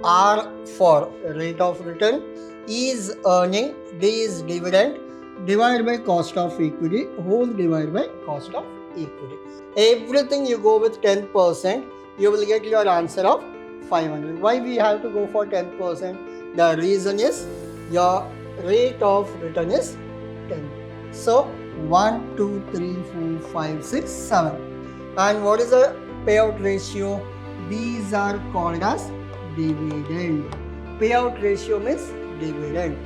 R for rate of return, E is earning, D is dividend, divided by cost of equity, whole divided by cost of equity. Everything you go with 10%, you will get your answer of 500. Why we have to go for 10%? The reason is your rate of return is 10. So 1, 2, 3, 4, 5, 6, 7. And what is the payout ratio? These are called as dividend. Payout ratio means dividend.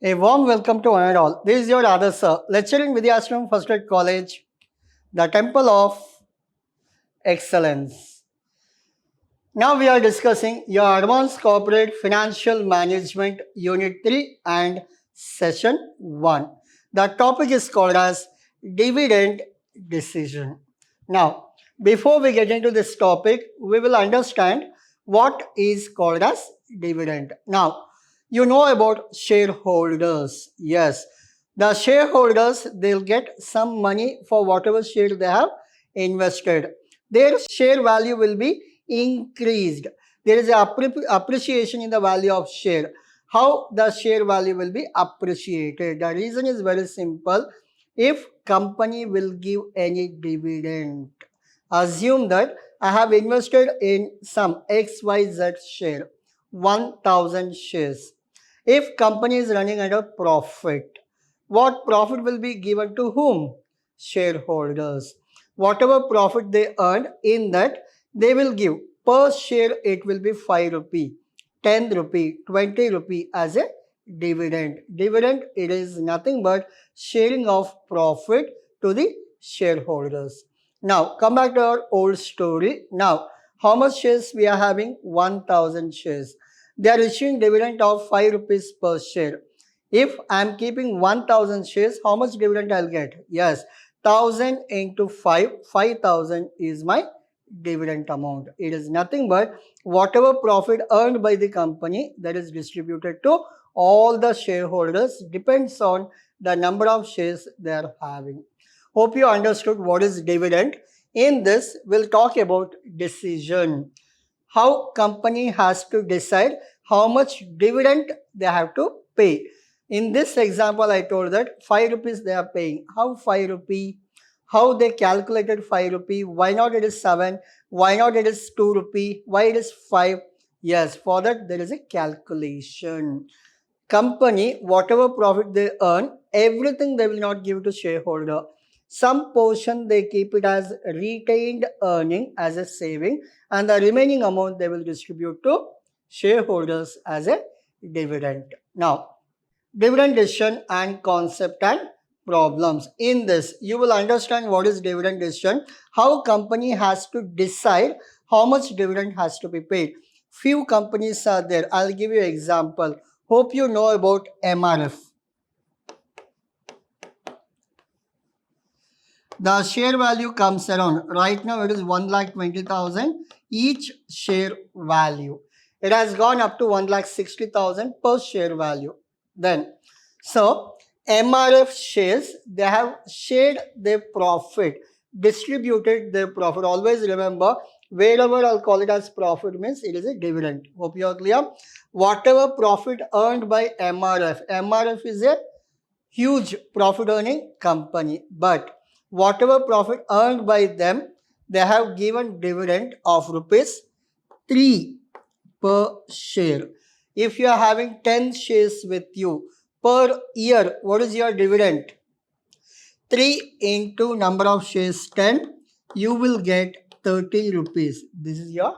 A warm welcome to one and all. This is your Adarsh sir, lecturing Vidhyaashram First Grade College, the Temple of Excellence. Now we are discussing your Advanced Corporate Financial Management Unit 3 and Session 1. The topic is called as Dividend Decision. Now, before we get into this topic, we will understand what is called as dividend. Now, you know about shareholders. Yes, the shareholders, they'll get some money for whatever share they have invested. Their share value will be increased. There is an appreciation in the value of share. How the share value will be appreciated? The reason is very simple. If company will give any dividend, assume that I have invested in some XYZ share, 1000 shares. If company is running at a profit, what profit will be given to whom? Shareholders. Whatever profit they earn, in that they will give per share, it will be 5 rupee, 10 rupee, 20 rupee as a dividend. Dividend, it is nothing but sharing of profit to the shareholders. Now come back to our old story. Now how much shares we are having? 1000 shares. They are issuing dividend of 5 rupees per share. If I am keeping 1000 shares, how much dividend I'll get? Yes, 1000 into 5, 5000 is my dividend amount. It is nothing but whatever profit earned by the company, that is distributed to all the shareholders, depends on the number of shares they are having. Hope you understood what is dividend. In this, we'll talk about decision. How company has to decide how much dividend they have to pay. In this example, I told that 5 rupees they are paying. How 5 rupee? How they calculated 5 rupee? Why not it is 7? Why not it is 2 rupee? Why it is 5? Yes, for that there is a calculation. Company, whatever profit they earn, everything they will not give to shareholder. Some portion they keep it as retained earning as a saving, and the remaining amount they will distribute to shareholders as a dividend. Now, dividend decision and concept and problems. In this, you will understand what is dividend decision, how company has to decide how much dividend has to be paid. Few companies are there. I'll give you an example. Hope you know about MRF. The share value comes around, right now it is 1,20,000 each share value. It has gone up to 1,60,000 per share value. Then, so MRF shares, they have shared their profit, distributed their profit. Always remember, wherever I'll call it as profit means it is a dividend. Hope you are clear. Whatever profit earned by MRF is a huge profit earning company, but whatever profit earned by them, they have given dividend of rupees 3 per share. If you are having 10 shares with you per year, what is your dividend? 3 into number of shares 10, you will get 30 rupees. This is your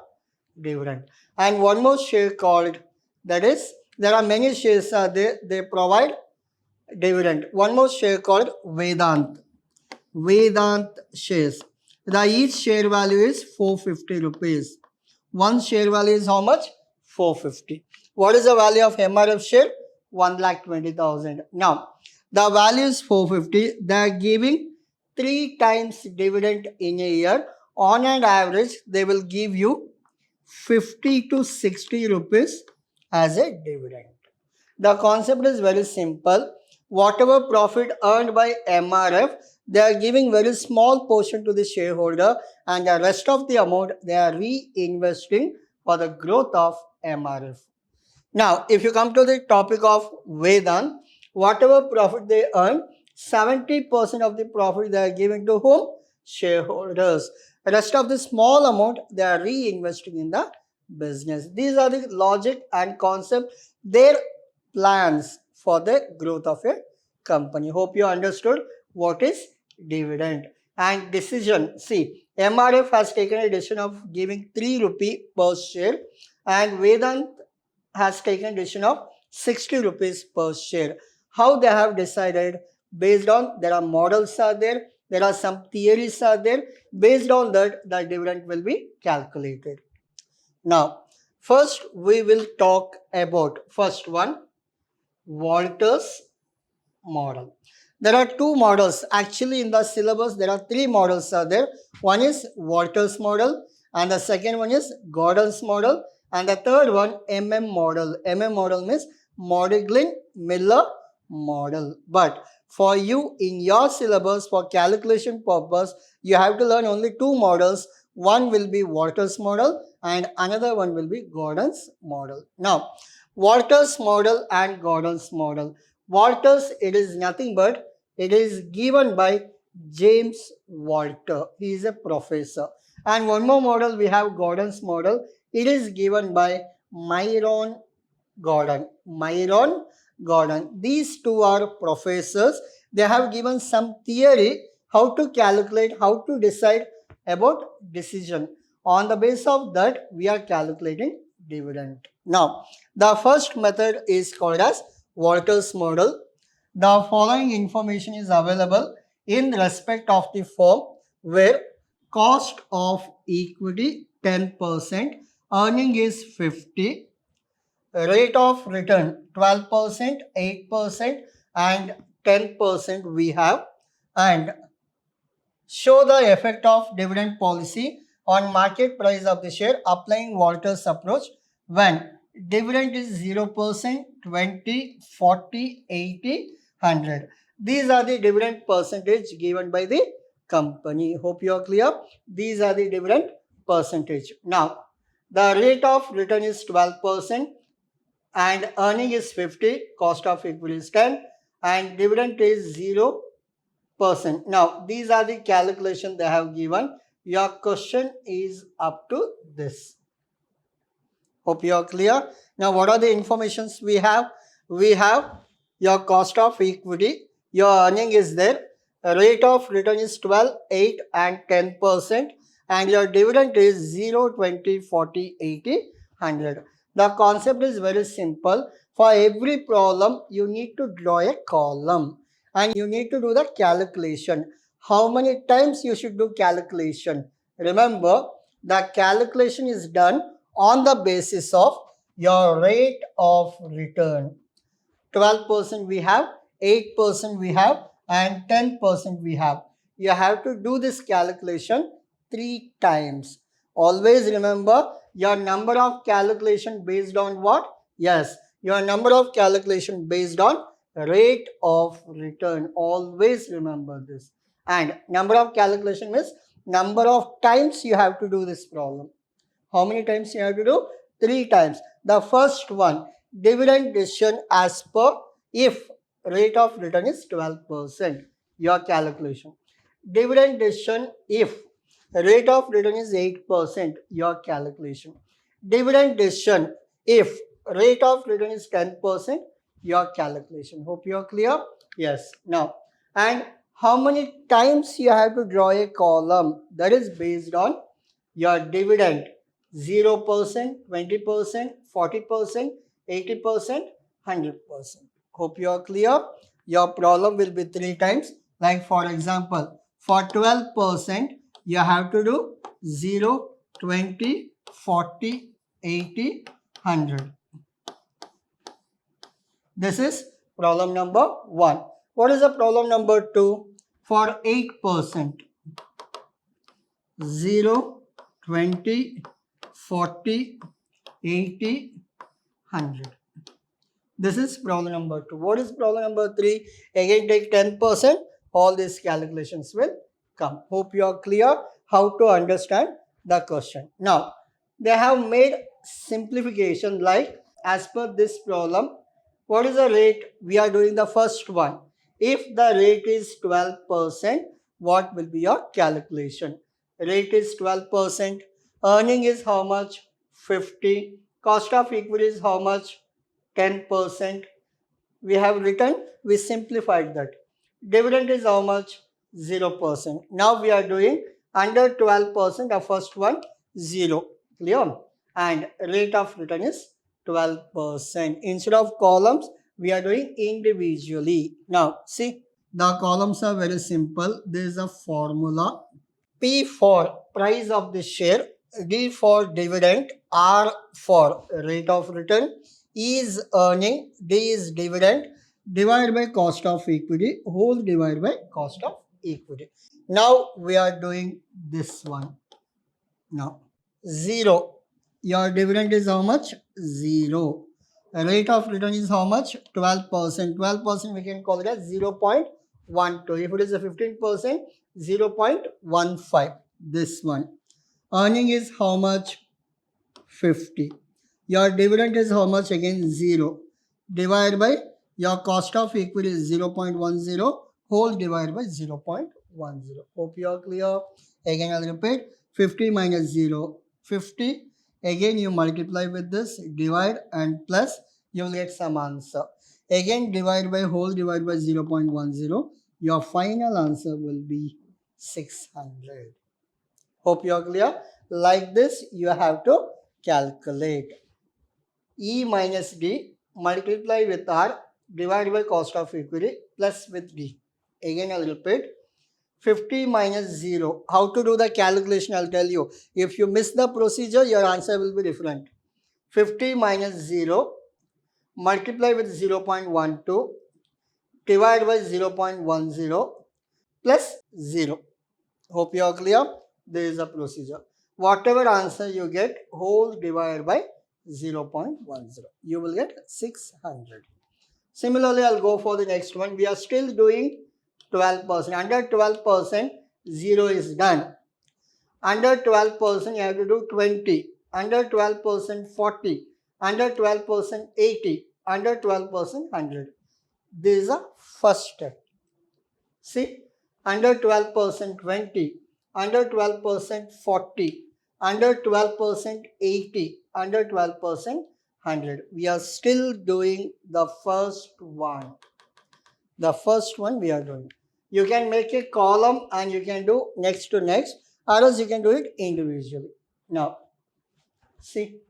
dividend. And one more share called, that is, there are many shares there, they provide dividend. One more share called Vedant shares. The each share value is 450 rupees. One share value is how much? 450. What is the value of MRF share? 1,20,000. Now, the value is 450. They are giving 3 times dividend in a year. On an average, they will give you 50 to 60 rupees as a dividend. The concept is very simple. Whatever profit earned by MRF, they are giving very small portion to the shareholder, and the rest of the amount they are reinvesting for the growth of MRF. Now, if you come to the topic of Vedant, whatever profit they earn, 70% of the profit they are giving to whom? Shareholders. The rest of the small amount they are reinvesting in the business. These are the logic and concept, their plans for the growth of a company. Hope you understood what is dividend. And decision. See, MRF has taken a decision of giving 3 rupee per share, and Vedant has taken decision of 60 rupees per share. How they have decided? Based on, there are models are there are some theories are there. Based on that, the dividend will be calculated. Now, first we will talk about first one, Walters model. There are two models. Actually, in the syllabus, there are three models are there. One is Walters model, and the second one is Gordon's model, and the third one model. Model means Mordiglin-Miller model. But for you in your syllabus, for calculation purpose, you have to learn only two models. One will be Walters model and another one will be Gordon's model. Now, Walters model and Gordon's model. Walters, it is nothing but it is given by James Walter. He is a professor. And one more model, we have Gordon's model. It is given by Myron Gordon. Myron Gordon. These two are professors. They have given some theory how to calculate, how to decide about decision. On the basis of that, we are calculating dividend. Now, the first method is called as Walters model. The following information is available in respect of the firm where cost of equity 10%, earning is 50, rate of return 12%, 8% and 10% we have, and show the effect of dividend policy on market price of the share applying Walters approach when dividend is 0%, 20, 40, 80, 100. These are the dividend percentage given by the company. Hope you are clear. These are the dividend percentage. Now, the rate of return is 12% and earning is 50, cost of equity is 10 and dividend is 0%. Now, these are the calculation they have given. Your question is up to this. Hope you are clear. Now, what are the informations we have? We have your cost of equity, your earning is there, rate of return is 12, 8 and 10% and your dividend is 0, 20, 40, 80, 100. The concept is very simple. For every problem, you need to draw a column and you need to do the calculation. How many times you should do calculation? Remember, the calculation is done on the basis of your rate of return. 12% we have, 8% we have and 10% we have. You have to do this calculation 3 times. Always remember your number of calculation based on what? Yes, your number of calculation based on rate of return. Always remember this. And number of calculation means number of times you have to do this problem. How many times you have to do? 3 times. The first one, dividend decision as per if rate of return is 12%, your calculation. Dividend decision if rate of return is 8%, your calculation. Dividend decision if rate of return is 10%, your calculation. Hope you are clear. Yes. Now, and how many times you have to draw a column? That is based on your dividend. 0%, 20%, 40%, 80%, 100%. Hope you are clear. Your problem will be 3 times. Like for example, for 12%, you have to do 0, 20, 40, 80, 100. This is problem number 1. What is the problem number 2? For 8%, 0, 20, 40, 80, 100. This is problem number 2. What is problem number 3? Again take 10%. all these calculations will come. Hope you are clear how to understand the question. Now, they have made simplification like as per this problem, what is the rate? We are doing the first one. If the rate is 12%, what will be your calculation? Rate is 12%. Earning is how much? 50. Cost of equity is how much? 10%. We have written, we simplified that. Dividend is how much? 0%. Now we are doing under 12%, the first one 0. Clear? And rate of return is 12%. Instead of columns, we are doing individually. Now see, the columns are very simple. There is a formula. P for price of the share, D for dividend, R for rate of return, E is earning, D is dividend, divided by cost of equity, whole divided by cost of equity. Now we are doing this one. Now 0. Your dividend is how much? 0. Rate of return is how much? 12%. 12% we can call it as 0.12. If it is a 15%, 0.15. This one. Earning is how much? 50. Your dividend is how much? Again 0. Divided by your cost of equity is 0.10. Whole divided by 0.10. Hope you are clear. Again I'll repeat. 50 minus 0. 50. Again you multiply with this. Divide and plus. You will get some answer. Again divide by whole divided by 0.10. Your final answer will be 600. Hope you are clear. Like this, you have to calculate. E minus D multiply with R divided by cost of equity plus with D. Again, I'll repeat. 50 minus 0. How to do the calculation, I'll tell you. If you miss the procedure, your answer will be different. 50 minus 0 multiply with 0.12 divided by 0.10 plus 0. Hope you are clear. There is a procedure. Whatever answer you get, whole divided by 0.10. You will get 600. Similarly, I'll go for the next one. We are still doing 12%. Under 12%, 0 is done. Under 12%, you have to do 20. Under 12%, 40. Under 12%, 80. Under 12%, 100. This is a first step. See, under 12%, 20. Under 12%, 40. Under 12%, 80. Under 12%, 100. We are still doing the first one. The first one we are doing. You can make a column and you can do next to next, or else you can do it individually. Now, see.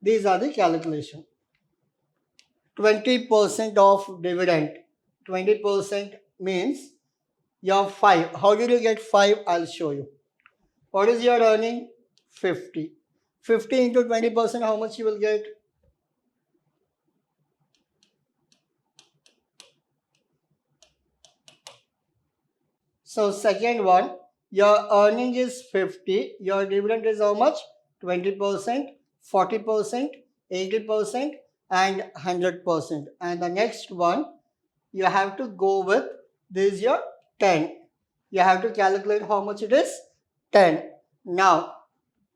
These are the calculation. 20% of dividend. 20% means your 5. How did you get 5? I'll show you. What is your earning? 50. 50 into 20%, how much you will get? So second one, your earning is 50. Your dividend is how much? 20%, 40%, 80%, and 100%. And the next one, you have to go with, this is your 10. You have to calculate how much it is? 10. Now,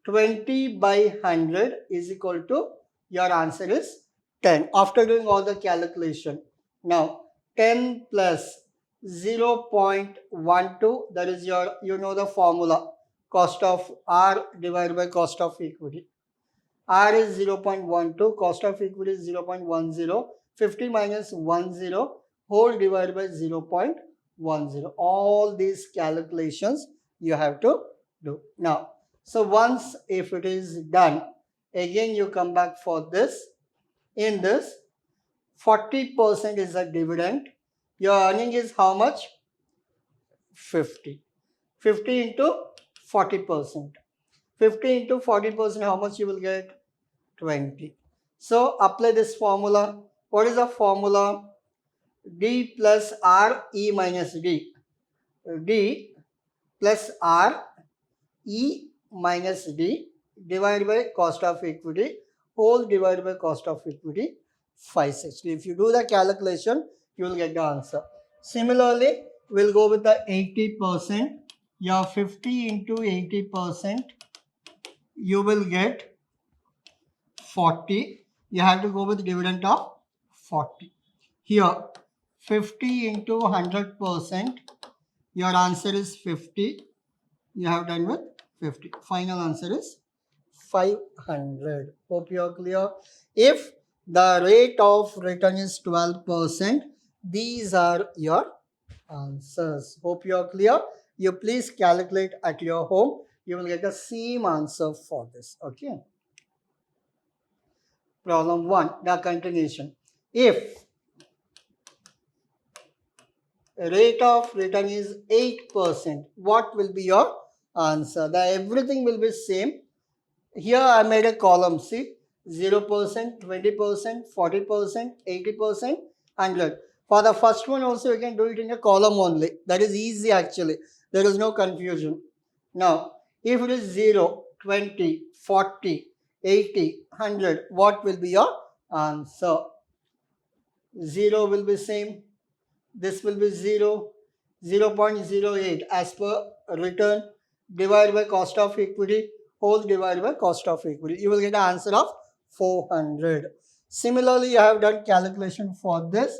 20 by 100 is equal to, your answer is 10. After doing all the calculation. Now, 10 plus 0.12, that is your, you know the formula. Cost of R divided by cost of equity. R is 0.12, cost of equity is 0.10, 50 minus 10, whole divided by 0.10. All these calculations you have to do. Now, so once if it is done, again you come back for this. In this, 40% is a dividend. Your earning is how much? 50. 50 into 40%. 50 into 40%, how much you will get? 20. So apply this formula. What is the formula? D plus R, E minus D. D plus R, E minus D divided by cost of equity, whole divided by cost of equity, 560. If you do the calculation, you will get the answer. Similarly, we'll go with the 80%. Your 50 into 80%, you will get 40. You have to go with dividend of 40. Here, 50 into 100%, your answer is 50. You have done with 50. Final answer is 500. Hope you are clear. If the rate of return is 12%, these are your answers. Hope you are clear. You please calculate at your home. You will get the same answer for this. Okay. Problem 1, the continuation. If rate of return is 8%, what will be your answer? Everything will be same. Here I made a column, see, 0%, 20%, 40%, 80%, 100. For the first one also you can do it in a column only. That is easy actually. There is no confusion. Now, if it is 0, 20, 40, 80, 100, what will be your answer? 0 will be same. This will be 0, 0.08 as per return divided by cost of equity whole divided by cost of equity. You will get an answer of 400. Similarly, you have done calculation for this.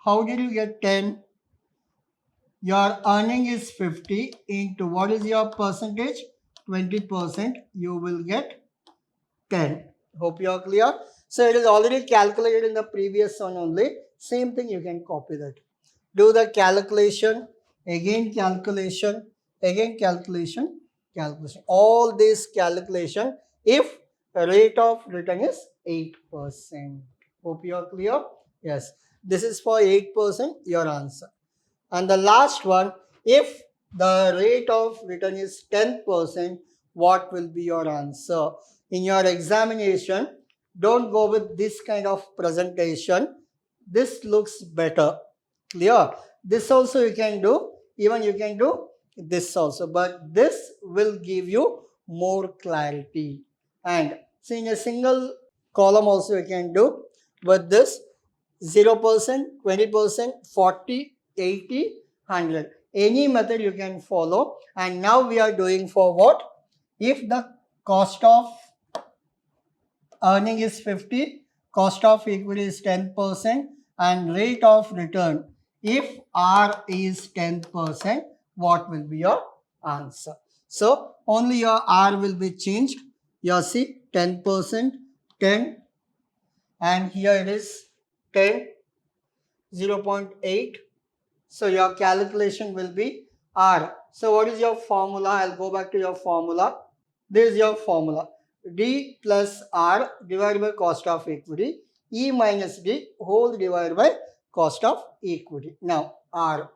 How did you get 10? Your earning is 50 into what is your percentage? 20%. You will get 10. Hope you are clear. So it is already calculated in the previous one only. Same thing, you can copy that. Do the calculation, again calculation, again calculation, calculation. All this calculation if rate of return is 8%. Hope you are clear. Yes, this is for 8%, your answer. And the last one, if the rate of return is 10%, what will be your answer? In your examination, don't go with this kind of presentation. This looks better. Clear? This also you can do. Even you can do this also. But this will give you more clarity. And see, in a single column also you can do. But this 0%, 20%, 40, 80, 100. Any method you can follow. And now we are doing for what? If the cost of earning is 50, cost of equity is 10%, and rate of return, if R is 10%, what will be your answer? So, only your R will be changed. You see, 10%, 10, and here it is 10, 0.8. So, your calculation will be R. So, what is your formula? I'll go back to your formula. This is your formula. D plus R divided by cost of equity. E minus D whole divided by cost of equity. Now, R.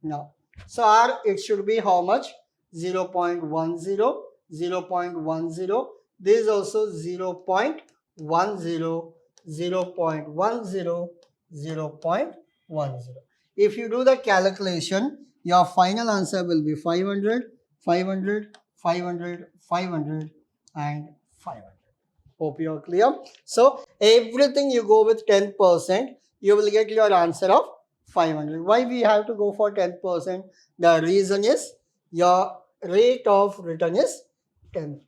Now, so R, it should be how much? 0.10, 0.10. This is also 0.10, 0.10, 0.10. If you do the calculation, your final answer will be 500, 500, 500, 500 and 500. Hope you are clear. So, everything you go with 10%, you will get your answer of 500. Why we have to go for 10%? The reason is your rate of return is 10%.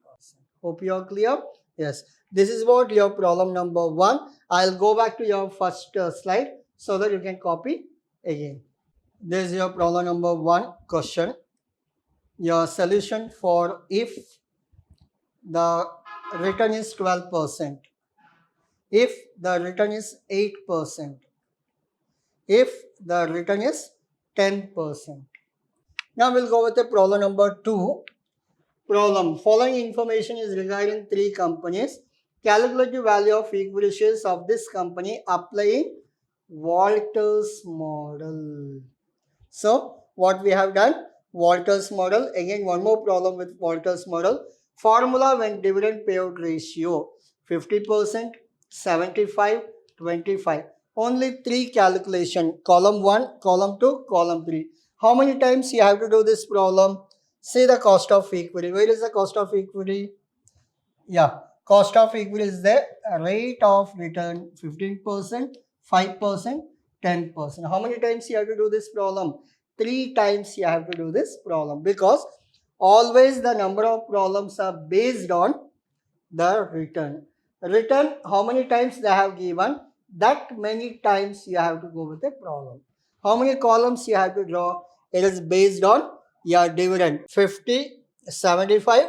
Hope you are clear. Yes. This is what your problem number 1. I'll go back to your first slide so that you can copy again. This is your problem number 1 question. Your solution for if the return is 12%, if the return is 8%, if the return is 10%. Now we'll go with the problem number 2. Problem. Following information is regarding 3 companies. Calculate the value of equity shares of this company applying Walter's model. So, what we have done? Walter's model. Again, one more problem with Walter's model. Formula when dividend payout ratio 50%, 75, 25. Only 3 calculation. Column 1, column 2, column 3. How many times you have to do this problem? Say the cost of equity. Where is the cost of equity? Yeah. Cost of equity is the rate of return 15%, 5%, 10%. How many times you have to do this problem? 3 times you have to do this problem, because always the number of problems are based on the return. Return, how many times they have given, that many times you have to go with a problem. How many columns you have to draw? It is based on your dividend. 50, 75,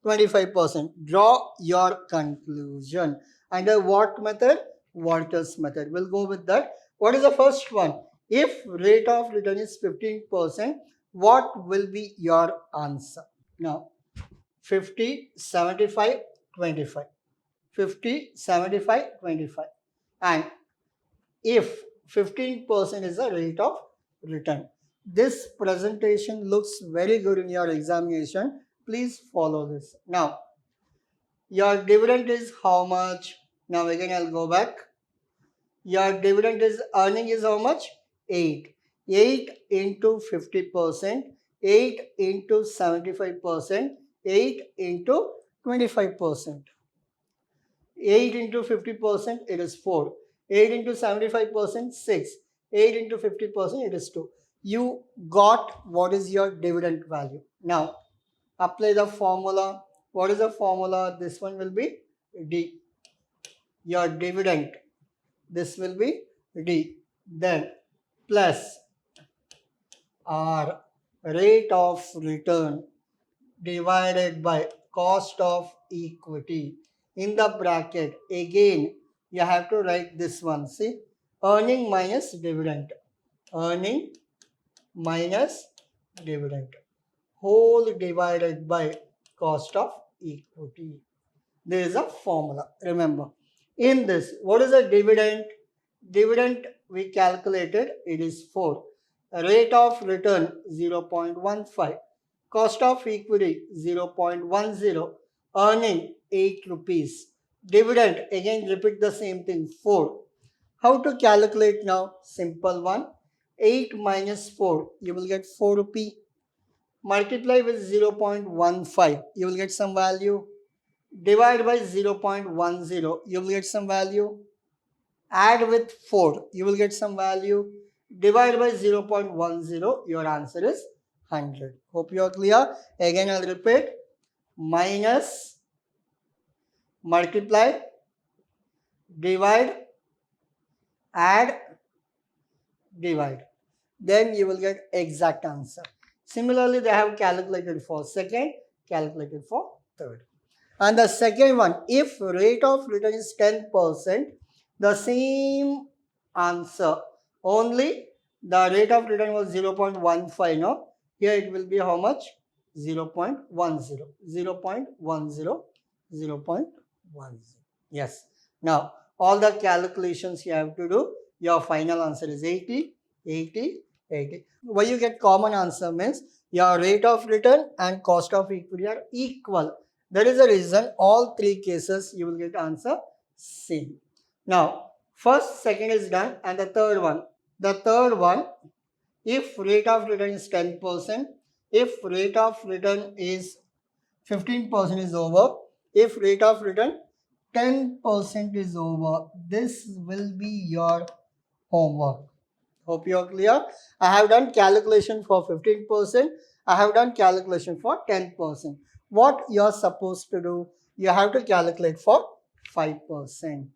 25%. Draw your conclusion. Under what method? Walters method. We'll go with that. What is the first one? If rate of return is 15%, what will be your answer? Now, 50, 75, 25. 50, 75, 25. And if 15% is the rate of return. This presentation looks very good in your examination. Please follow this. Now, your dividend is how much? Now again I'll go back. Your dividend is earning is how much? 8. 8 into 50%, 8 into 75%, 8 into 25%. 8 into 50%, it is 4. 8 into 75%, 6. 8 into 50%, it is 2. You got what is your dividend value. Now, apply the formula. What is the formula? This one will be D. Your dividend. This will be D. Then plus R, rate of return, divided by cost of equity. In the bracket, again, you have to write this one. See, earning minus dividend. Earning minus dividend. Whole divided by cost of equity. There is a formula. Remember, in this, what is a dividend? Dividend we calculated, it is 4. Rate of return 0.15. Cost of equity 0.10. Earning 8 rupees. Dividend, again repeat the same thing, 4. How to calculate now? Simple one. 8 minus 4, you will get 4 rupee. Multiply with 0.15, you will get some value. Divide by 0.10, you will get some value. Add with 4, you will get some value. Divide by 0.10, your answer is 100. Hope you are clear. Again, I'll repeat. Minus, multiply, divide, add, divide. Then you will get exact answer. Similarly, they have calculated for second, calculated for third. And the second one, if rate of return is 10%, the same answer, only the rate of return was 0.15, no? Here it will be how much? 0.10, 0.10, 0.10. Yes. Now, all the calculations you have to do, your final answer is 80, 80, 80. Why you get common answer means your rate of return and cost of equity are equal. That is the reason all 3 cases you will get answer same. Now, first, second is done, and the third one. The third one, if rate of return is 10%, if rate of return is 15% is over, if rate of return 10% is over, this will be your homework. Hope you are clear. I have done calculation for 15%. I have done calculation for 10%. What you are supposed to do? You have to calculate for 5%.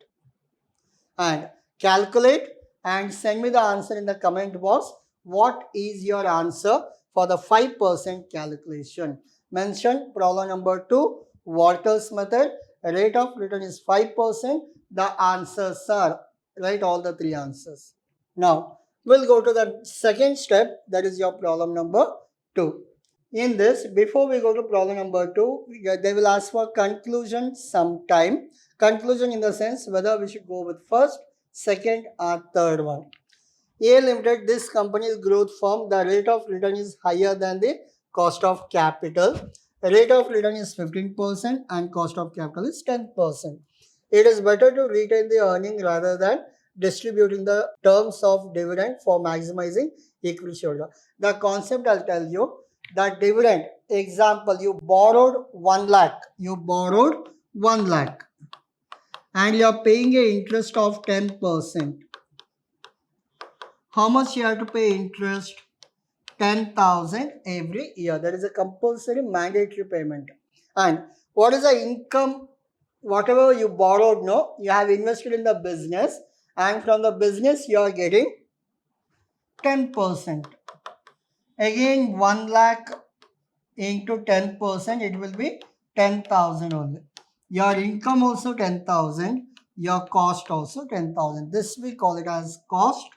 And calculate and send me the answer in the comment box. What is your answer for the 5% calculation? Mention problem number 2, Walters method. Rate of return is 5%. The answers are, write all the 3 answers. Now, we'll go to the second step, that is your problem number 2. In this, before we go to problem number 2, they will ask for conclusion sometime. Conclusion in the sense whether we should go with first, second or third one. A Limited, this company's growth firm, the rate of return is higher than the cost of capital. The rate of return is 15% and cost of capital is 10%. It is better to retain the earning rather than distributing the terms of dividend for maximizing equity shareholder. The concept I'll tell you, that dividend, example, you borrowed 1 lakh. You borrowed 1 lakh. and you are paying an interest of 10%. How much you have to pay interest? 10,000 every year. That is a compulsory mandatory payment. And what is the income? Whatever you borrowed, no, you have invested in the business, and from the business you are getting 10%. Again, 1 lakh into 10%, it will be 10,000 only. Your income also 10,000, your cost also 10,000. This we call it as cost.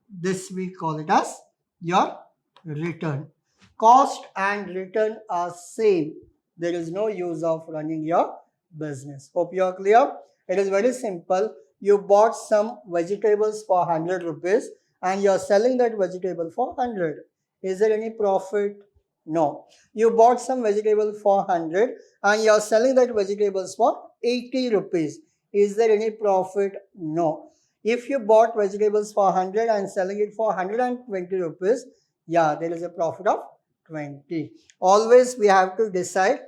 This we call it as your return. Cost and return are same. There is no use of running your business. Hope you are clear. It is very simple. You bought some vegetables for 100 rupees and you are selling that vegetable for 100. Is there any profit? No. You bought some vegetable for 100 and you are selling that vegetables for 80 rupees. Is there any profit? No. If you bought vegetables for 100 and selling it for 120 rupees, yeah, there is a profit of 20. Always we have to decide,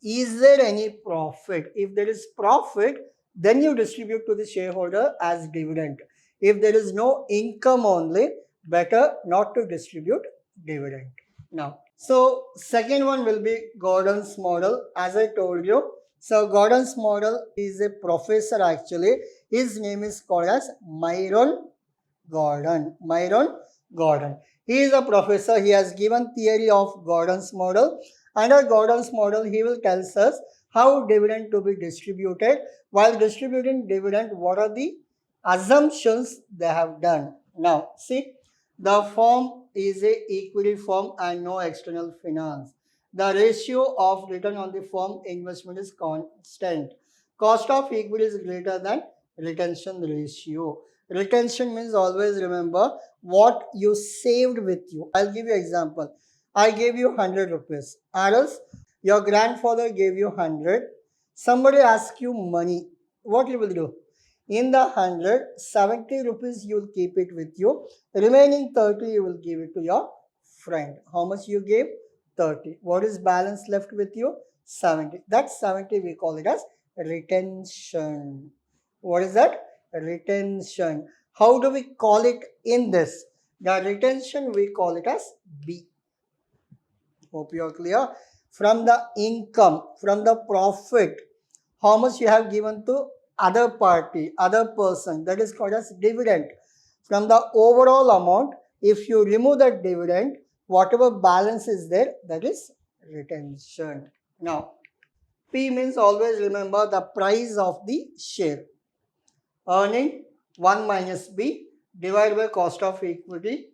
is there any profit? If there is profit, then you distribute to the shareholder as dividend. If there is no income only, better not to distribute dividend. Now, so second one will be Gordon's model. As I told you, so Gordon's model is a professor actually. His name is called as Myron Gordon. Myron Gordon. He is a professor. He has given theory of Gordon's model. Under Gordon's model, he will tell us how dividend to be distributed. While distributing dividend, what are the assumptions they have done? Now, see, the firm is a equity firm and no external finance. The ratio of return on the firm investment is constant. Cost of equity is greater than retention ratio. Retention means always remember what you saved with you. I'll give you example. I gave you 100 rupees. Or else your grandfather gave you 100. Somebody asks you money. What you will do? In the 100, 70 rupees you will keep it with you. Remaining 30 you will give it to your friend. How much you gave? 30. What is balance left with you? 70. That 70 we call it as retention. What is that? Retention. How do we call it in this? The retention we call it as B. Hope you are clear. From the income, from the profit, how much you have given to other party, other person, that is called as dividend. From the overall amount, if you remove that dividend, whatever balance is there, that is retention. Now, P means always remember the price of the share. Earning 1 minus B divided by cost of equity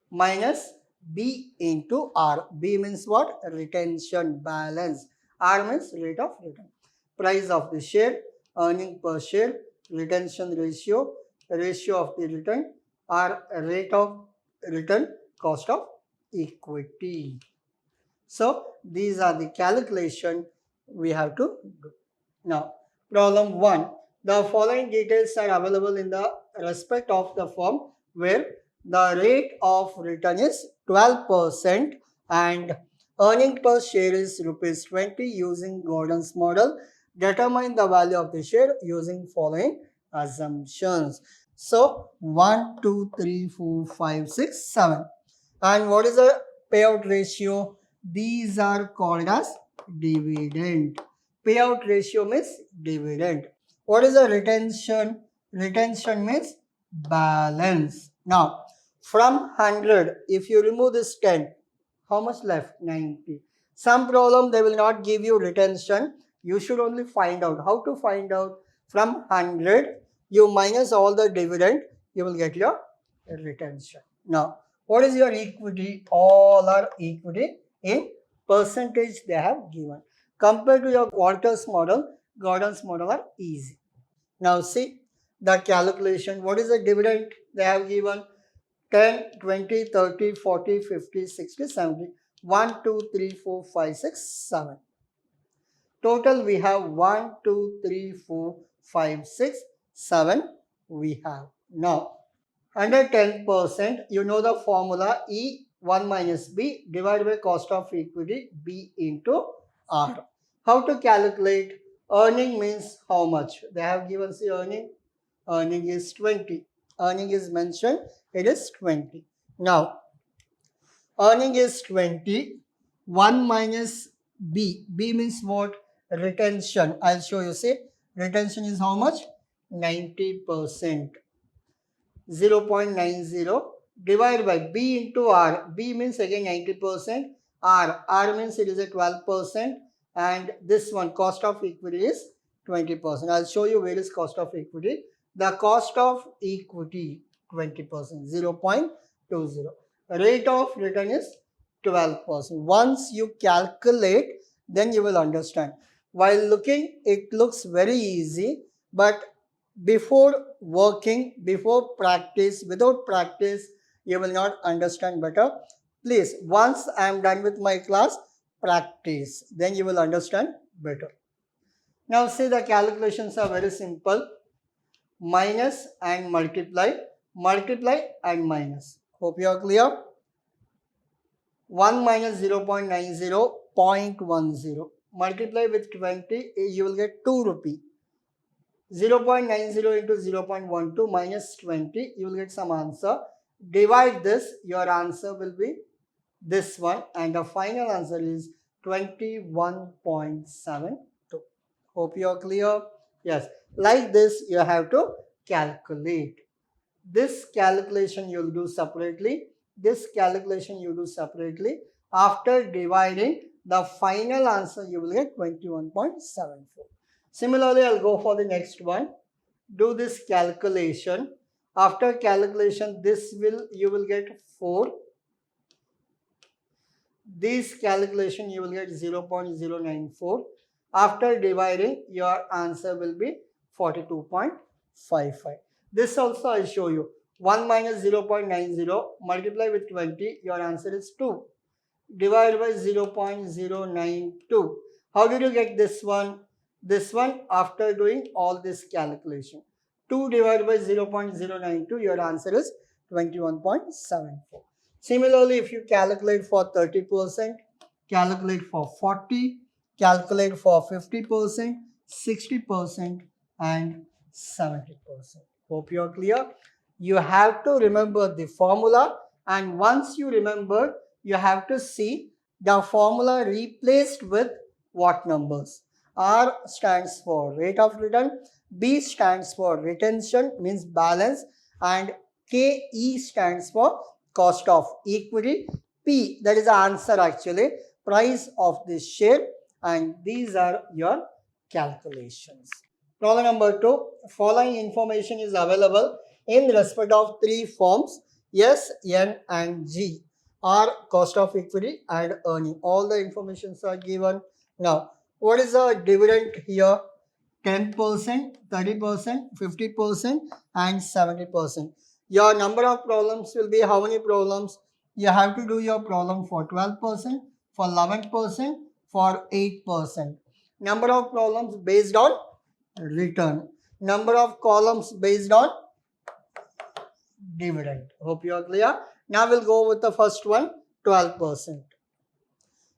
minus B into R. B means what? Retention balance. R means rate of return. Price of the share, earning per share, retention ratio, ratio of the return, R rate of return, cost of equity. So these are the calculation we have to do. Now, problem 1. The following details are available in the respect of the firm where the rate of return is 12% and earning per share is rupees 20 using Gordon's model. Determine the value of the share using following assumptions. So 1, 2, 3, 4, 5, 6, 7. And what is the payout ratio? These are called as dividend. Payout ratio means dividend. What is the retention? Retention means balance. Now, from 100, if you remove this 10, how much left? 90. Some problem they will not give you retention. You should only find out. How to find out? From 100, you minus all the dividend, you will get your retention. Now, what is your equity? All are equity in percentage they have given. Compared to your Gordon's model are easy. Now see the calculation. What is the dividend they have given? 10, 20, 30, 40, 50, 60, 70. 1, 2, 3, 4, 5, 6, 7. Total we have 1, 2, 3, 4, 5, 6, 7 we have. Now, under 10%, you know the formula E 1 minus B divided by cost of equity B into R. How to calculate? Earning means how much? They have given the earning. Earning is 20. Earning is mentioned, it is 20. Now, earning is 20. 1 minus B. B means what? Retention. I'll show you. See, retention is how much? 90%. 0.90 divided by B into R. B means again 90%. R means it is a 12%. And this one, cost of equity is 20%. I'll show you where is cost of equity. The cost of equity 20%, 0.20. Rate of return is 12%. Once you calculate, then you will understand. While looking, it looks very easy, but before working, before practice, without practice, you will not understand better. Please, once I am done with my class, practice, then you will understand better. Now see, the calculations are very simple. Minus and multiply, multiply and minus. Hope you are clear. 1 minus 0.90, 0.10. Multiply with 20, you will get 2 rupee. 0.90 into 0.12 minus 20, you will get some answer. Divide this, your answer will be this one, and the final answer is 21.72. Hope you are clear. Yes, like this you have to calculate. This calculation you will do separately. This calculation you do separately. After dividing, the final answer you will get 21.74. Similarly, I'll go for the next one. Do this calculation. After calculation, you will get 4. This calculation you will get 0.094. After dividing, your answer will be 42.55. This also I show you. 1 minus 0.90 multiply with 20, your answer is 2. Divided by 0.092. How did you get this one? This one after doing all this calculation. 2 divided by 0.092, your answer is 21.74. Similarly, if you calculate for 30%, calculate for 40%, calculate for 50%, 60% and 70%. Hope you are clear. You have to remember the formula, and once you remember, you have to see the formula replaced with what numbers. R stands for rate of return, B stands for retention, means balance, and KE stands for cost of equity. P, that is the answer actually, price of this share, and these are your calculations. Problem number 2, following information is available in respect of 3 forms, S, N and G. R, cost of equity and earning. All the informations are given. Now, what is the dividend here? 10%, 30%, 50% and 70%. Your number of problems will be how many problems? You have to do your problem for 12%, for 11%, for 8%. Number of problems based on return. Number of columns based on dividend. Hope you are clear. Now we'll go with the first one, 12%.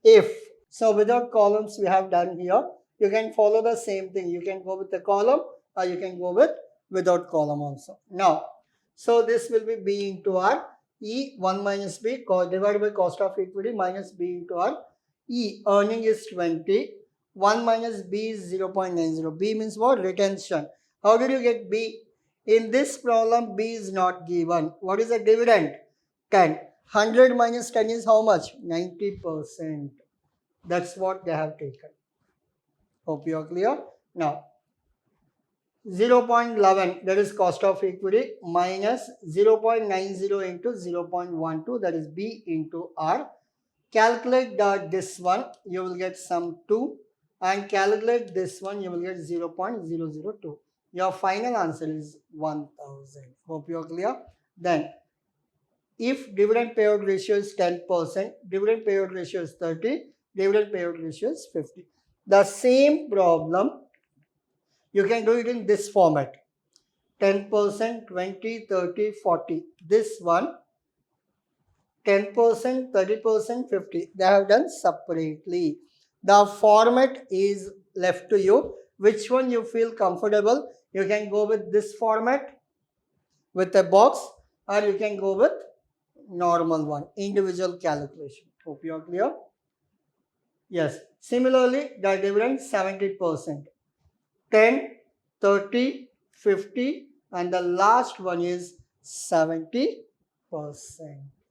If, so without columns we have done here, you can follow the same thing. You can go with the column or you can go with without column also. Now, so this will be B into R. E, 1 minus B, divided by cost of equity minus B into R. E, earning is 20. 1 minus B is 0.90. B means what? Retention. How did you get B? In this problem, B is not given. What is the dividend? 10. 100 minus 10 is how much? 90%. That's what they have taken. Hope you are clear. Now, 0.11, that is cost of equity, minus 0.90 into 0.12, that is B into R. Calculate this one, you will get some 2, and calculate this one, you will get 0.002. Your final answer is 1000. Hope you are clear. Then, if dividend payout ratio is 10%, dividend payout ratio is 30, dividend payout ratio is 50. The same problem, you can do it in this format. 10%, 20, 30, 40. This one, 10%, 30%, 50. They have done separately. The format is left to you. Which one you feel comfortable? You can go with this format with a box, or you can go with normal one, individual calculation. Hope you are clear. Yes. Similarly, the dividend 70%, 10, 30, 50, and the last one is 70%.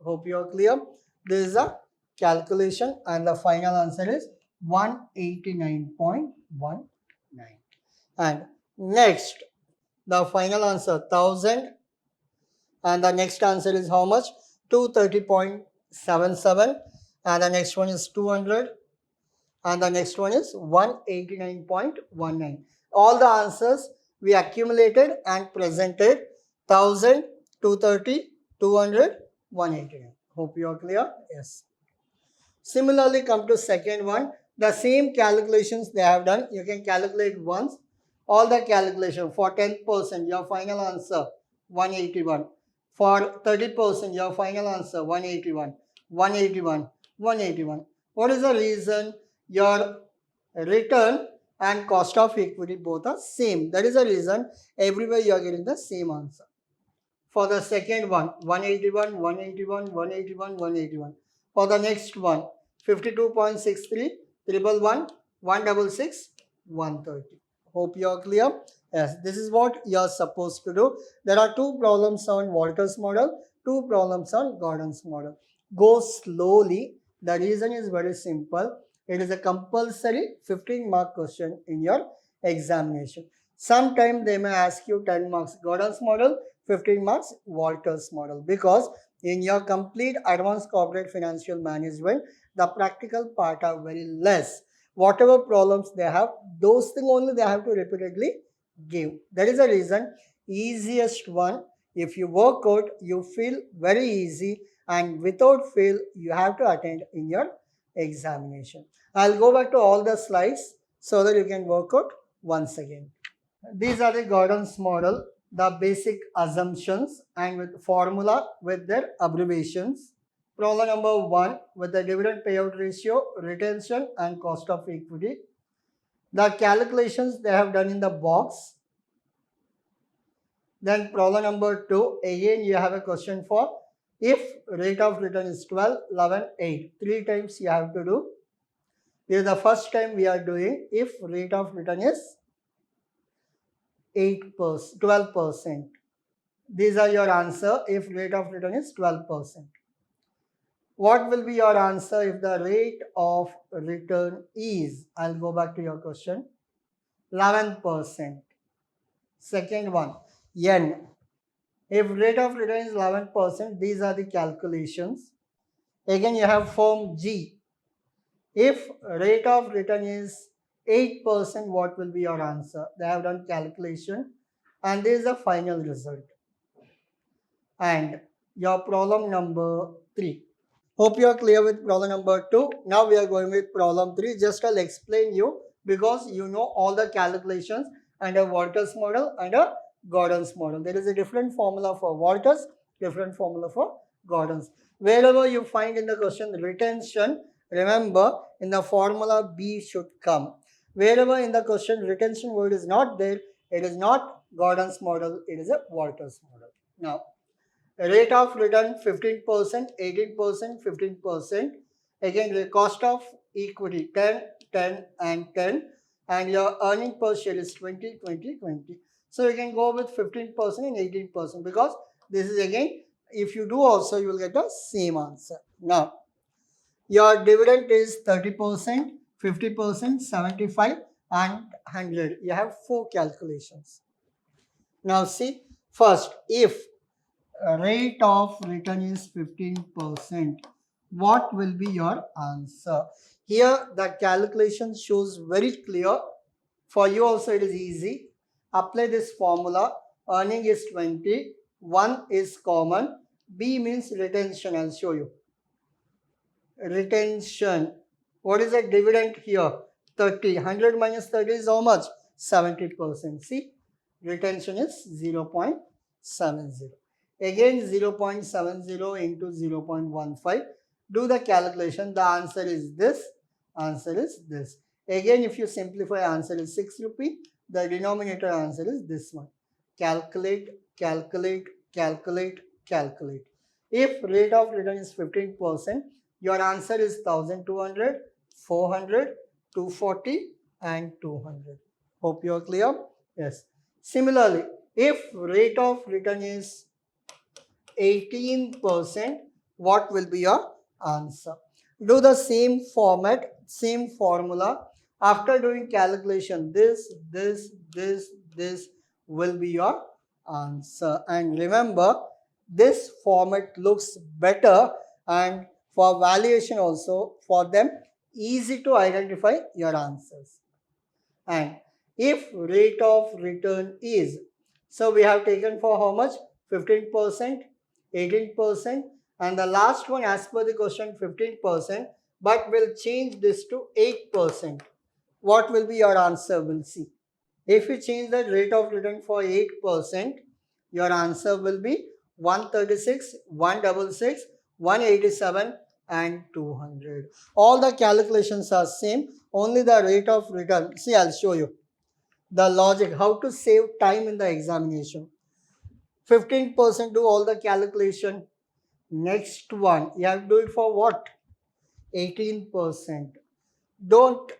Hope you are clear. This is a calculation and the final answer is 189.19. And next, the final answer 1000, and the next answer is how much? 230.77, and the next one is 200, and the next one is 189.19. All the answers we accumulated and presented: 1000, 230, 200, 189. Hope you are clear. Yes. Similarly, come to second one. The same calculations they have done. You can calculate once. All the calculation for 10%, your final answer 181. For 30%, your final answer 181, 181, 181. What is the reason? Your return and cost of equity both are same. That is the reason everywhere you are getting the same answer. For the second one, 181, 181, 181, 181. For the next one, 52.63, 111, 166, 130. Hope you are clear. Yes, this is what you are supposed to do. There are two problems on Walter's model, two problems on Gordon's model. Go slowly. The reason is very simple. It is a compulsory 15-mark question in your examination. Sometimes they may ask you 10 marks Gordon's model, 15 marks Walter's model, because in your complete advanced corporate financial management, the practical part are very less. Whatever problems they have, those things only they have to repeatedly give. That is the reason easiest one, if you work out, you feel very easy, and without fail, you have to attend in your examination. I'll go back to all the slides so that you can work out once again. These are the Gordon's model, the basic assumptions and with formula with their abbreviations. Problem number 1 with the dividend payout ratio, retention and cost of equity. The calculations they have done in the box. Then problem number 2, again you have a question for if rate of return is 12, 11, 8. 3 times you have to do. This is the first time we are doing if rate of return is 8%, 12%. These are your answer if rate of return is 12%. What will be your answer if the rate of return is, I'll go back to your question, 11%. Second one, N. If rate of return is 11%, these are the calculations. Again, you have form G. If rate of return is 8%, what will be your answer? They have done calculation and this is the final result. And your problem number 3. Hope you are clear with problem number 2. Now we are going with problem 3. Just I'll explain you because you know all the calculations under Walter's model and a Gordon's model. There is a different formula for Walter's, different formula for Gordon's. Wherever you find in the question retention, remember in the formula B should come. Wherever in the question retention word is not there, it is not Gordon's model, it is a Walter's model. Now, rate of return 15%, 18%, 15%. Again, the cost of equity 10, 10 and 10. And your earning per share is 20, 20, 20. So you can go with 15% and 18% because this is again, if you do also, you will get the same answer. Now, your dividend is 30%, 50%, 75 and 100. You have 4 calculations. Now see, first, if rate of return is 15%, what will be your answer? Here the calculation shows very clear. For you also it is easy. Apply this formula. Earning is 20, 1 is common, B means retention. I'll show you. Retention. What is the dividend here? 30. 100 minus 30 is how much? 70%. See, retention is 0.70. Again 0.70 into 0.15. Do the calculation. The answer is this. Answer is this. Again, if you simplify, answer is 6 rupee. The denominator answer is this one. Calculate, calculate, calculate, calculate. If rate of return is 15%, your answer is 1200, 400, 240 and 200. Hope you are clear. Yes. Similarly, if rate of return is 18%, what will be your answer? Do the same format, same formula. After doing calculation, this will be your answer. And remember, this format looks better, and for valuation also, for them, easy to identify your answers. And if rate of return is, so we have taken for how much? 15%, 18%, and the last one as per the question 15%, but we'll change this to 8%. What will be your answer? We'll see. If you change the rate of return for 8%, your answer will be 136, 166, 187 and 200. All the calculations are same, only the rate of return. See, I'll show you the logic, how to save time in the examination. 15% do all the calculation. Next one, you have to do it for what? 18%. Don't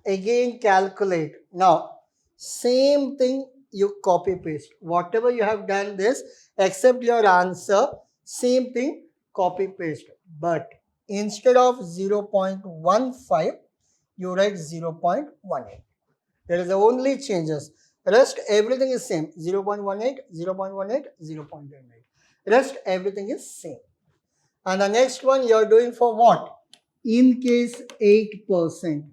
again calculate. Now, same thing you copy paste. Whatever you have done this, except your answer, same thing copy paste. But instead of 0.15, you write 0.18. There is only changes. Rest everything is same. 0.18, 0.18, 0.18. Rest everything is same. And the next one you are doing for what? In case 8%.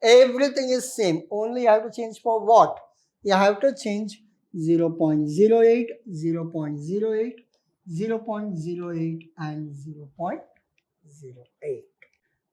Everything is same. Only you have to change for what? You have to change 0.08, 0.08, 0.08 and 0.08.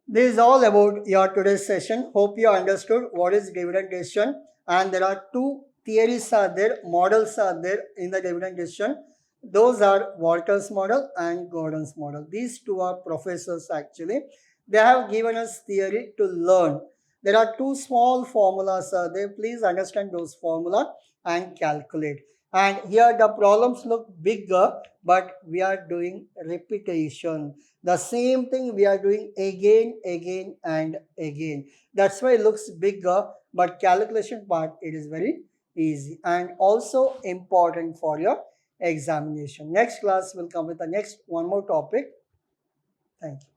This is all about your today's session. Hope you understood what is dividend decision, and there are two theories are there, models are there in the dividend decision. Those are Walter's model and Gordon's model. These two are professors actually. They have given us theory to learn. There are two small formulas are there. Please understand those formula and calculate. And here the problems look bigger, but we are doing repetition. The same thing we are doing again, again and again. That's why it looks bigger, but calculation part, it is very easy and also important for your examination. Next class will come with the next one more topic. Thank you.